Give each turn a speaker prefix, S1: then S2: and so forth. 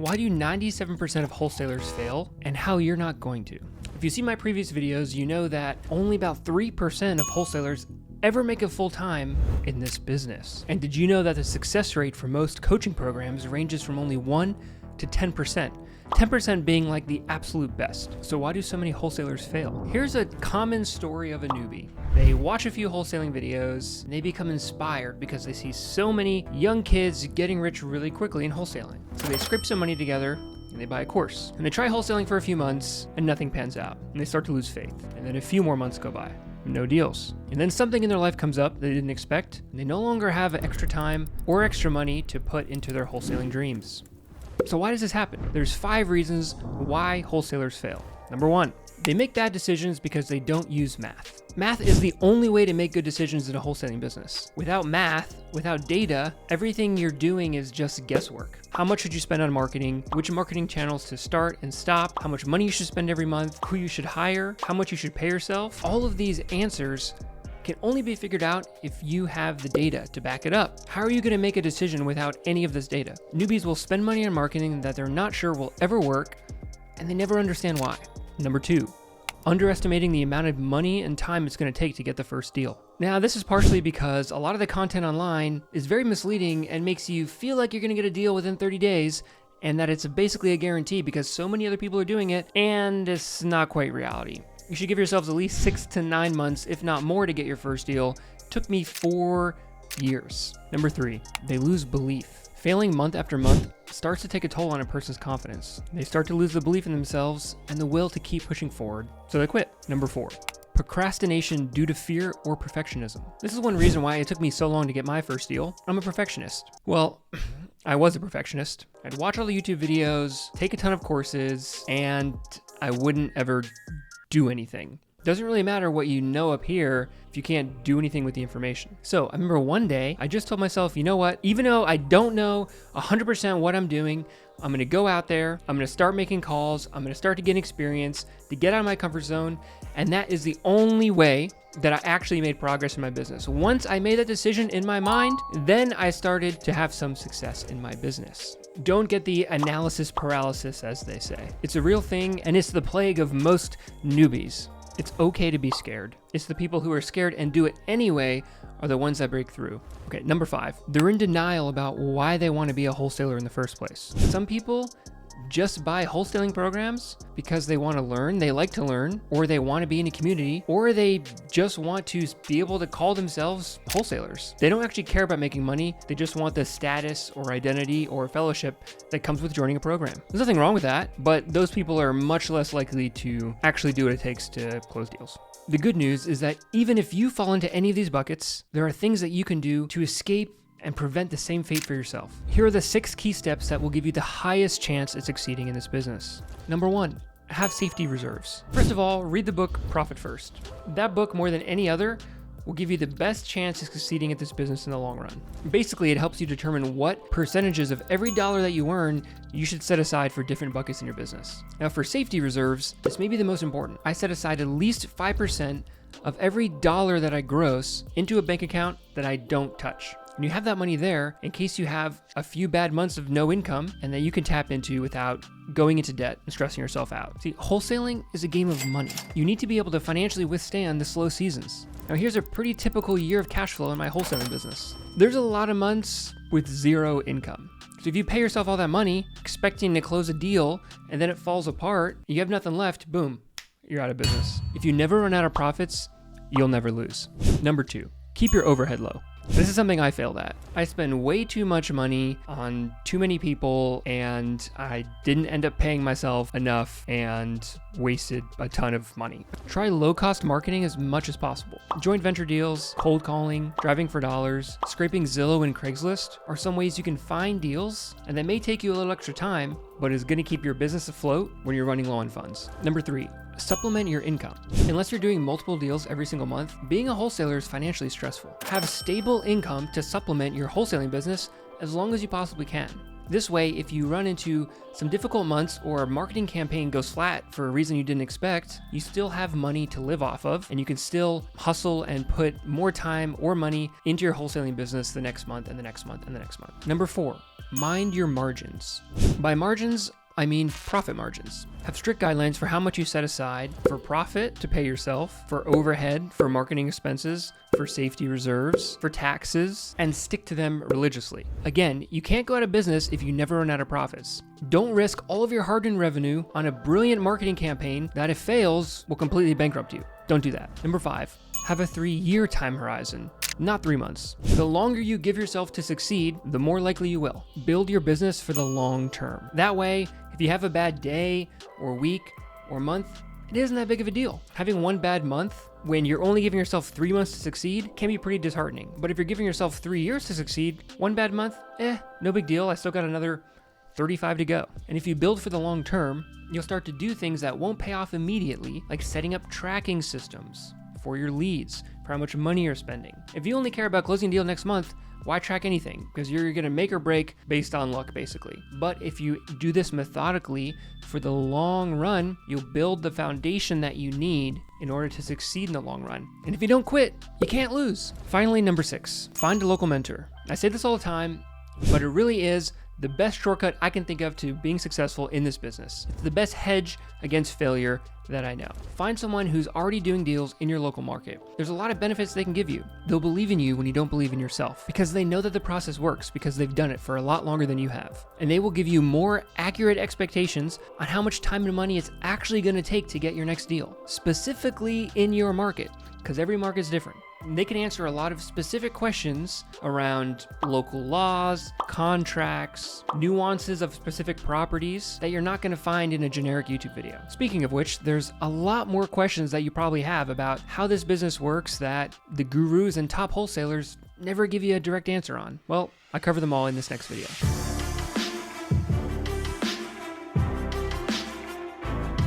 S1: why do 97% of wholesalers fail and how you're not going to. If you see my previous videos, you know that only about 3% of wholesalers ever make it full-time in this business. And did you know that the success rate for most coaching programs ranges from only 1 to 10%? 10% being like the absolute best. So why do so many wholesalers fail? Here's a common story of a newbie. They watch a few wholesaling videos and they become inspired because they see so many young kids getting rich really quickly in wholesaling. So they scrape some money together and they buy a course. And they try wholesaling for a few months and nothing pans out. And they start to lose faith. And then a few more months go by. No deals. And then something in their life comes up they didn't expect. And they no longer have extra time or extra money to put into their wholesaling dreams. So why does this happen? There's 5 reasons why wholesalers fail. Number 1, they make bad decisions because they don't use math. Math is the only way to make good decisions in a wholesaling business. Without math, without data, everything you're doing is just guesswork. How much should you spend on marketing? Which marketing channels to start and stop? How much money you should spend every month? Who you should hire? How much you should pay yourself? All of these answers can only be figured out if you have the data to back it up. How are you going to make a decision without any of this data? Newbies will spend money on marketing that they're not sure will ever work, and they never understand why. Number 2, underestimating the amount of money and time it's going to take to get the first deal. Now, this is partially because a lot of the content online is very misleading and makes you feel like you're going to get a deal within 30 days, and that it's basically a guarantee because so many other people are doing it, and it's not quite reality. You should give yourselves at least 6 to 9 months, if not more, to get your first deal. It took me 4 years. Number 3, they lose belief. Failing month after month starts to take a toll on a person's confidence. They start to lose the belief in themselves and the will to keep pushing forward, so they quit. Number 4, procrastination due to fear or perfectionism. This is one reason why it took me so long to get my first deal. I'm a perfectionist. Well, I was a perfectionist. I'd watch all the YouTube videos, take a ton of courses, and I wouldn't ever do anything. Doesn't really matter what you know up here if you can't do anything with the information. So I remember one day I just told myself, you know what, even though I don't know 100% what I'm doing, I'm gonna go out there, I'm gonna start making calls, I'm gonna start to get experience, to get out of my comfort zone, and that is the only way that I actually made progress in my business. Once I made that decision in my mind, then I started to have some success in my business. Don't get the analysis paralysis, as they say. It's a real thing, and it's the plague of most newbies. It's okay to be scared. It's the people who are scared and do it anyway are the ones that break through. Okay, number 5, they're in denial about why they want to be a wholesaler in the first place. Some people just buy wholesaling programs because they want to learn, they like to learn, or they want to be in a community, or they just want to be able to call themselves wholesalers. They don't actually care about making money. They just want the status or identity or fellowship that comes with joining a program. There's nothing wrong with that, but those people are much less likely to actually do what it takes to close deals. The good news is that even if you fall into any of these buckets, there are things that you can do to escape and prevent the same fate for yourself. Here are the 6 key steps that will give you the highest chance at succeeding in this business. Number 1, have safety reserves. First of all, read the book Profit First. That book, more than any other, will give you the best chance of succeeding at this business in the long run. Basically, it helps you determine what percentages of every dollar that you earn you should set aside for different buckets in your business. Now, for safety reserves, this may be the most important. I set aside at least 5% of every dollar that I gross into a bank account that I don't touch. And you have that money there in case you have a few bad months of no income and that you can tap into without going into debt and stressing yourself out. See, wholesaling is a game of money. You need to be able to financially withstand the slow seasons. Now here's a pretty typical year of cash flow in my wholesaling business. There's a lot of months with 0 income. So if you pay yourself all that money, expecting to close a deal, and then it falls apart, you have nothing left, boom, you're out of business. If you never run out of profits, you'll never lose. Number 2, keep your overhead low. This is something I failed at. I spend way too much money on too many people, and I didn't end up paying myself enough and wasted a ton of money. Try low-cost marketing as much as possible. Joint venture deals, cold calling, driving for dollars, scraping Zillow and Craigslist are some ways you can find deals, and that may take you a little extra time, but is going to keep your business afloat when you're running low on funds. Number 3, supplement your income. Unless you're doing multiple deals every single month, being a wholesaler is financially stressful. Have stable income to supplement your wholesaling business as long as you possibly can. This way, if you run into some difficult months or a marketing campaign goes flat for a reason you didn't expect, you still have money to live off of, and you can still hustle and put more time or money into your wholesaling business the next month and the next month and the next month. Number 4, mind your margins. By margins, I mean profit margins. Have strict guidelines for how much you set aside for profit to pay yourself, for overhead, for marketing expenses, for safety reserves, for taxes, and stick to them religiously. Again, you can't go out of business if you never run out of profits. Don't risk all of your hard-earned revenue on a brilliant marketing campaign that, if fails, will completely bankrupt you. Don't do that. Number 5, have a 3-year time horizon. Not 3 months. The longer you give yourself to succeed, the more likely you will. Build your business for the long term. That way, if you have a bad day or week or month, it isn't that big of a deal. Having one bad month when you're only giving yourself 3 months to succeed can be pretty disheartening. But if you're giving yourself 3 years to succeed, one bad month, no big deal. I still got another 35 to go. And if you build for the long term, you'll start to do things that won't pay off immediately, like setting up tracking systems for your leads, for how much money you're spending. If you only care about closing a deal next month, why track anything? Because you're gonna make or break based on luck, basically. But if you do this methodically for the long run, you'll build the foundation that you need in order to succeed in the long run. And if you don't quit, you can't lose. Finally, number 6, find a local mentor. I say this all the time, but it really is the best shortcut I can think of to being successful in this business. It's the best hedge against failure that I know. Find someone who's already doing deals in your local market. There's a lot of benefits they can give you. They'll believe in you when you don't believe in yourself, because they know that the process works, because they've done it for a lot longer than you have. And they will give you more accurate expectations on how much time and money it's actually going to take to get your next deal, specifically in your market, because every market is different. They can answer a lot of specific questions around local laws, contracts, nuances of specific properties that you're not going to find in a generic YouTube video. Speaking of which, there's a lot more questions that you probably have about how this business works that the gurus and top wholesalers never give you a direct answer on. Well, I cover them all in this next video.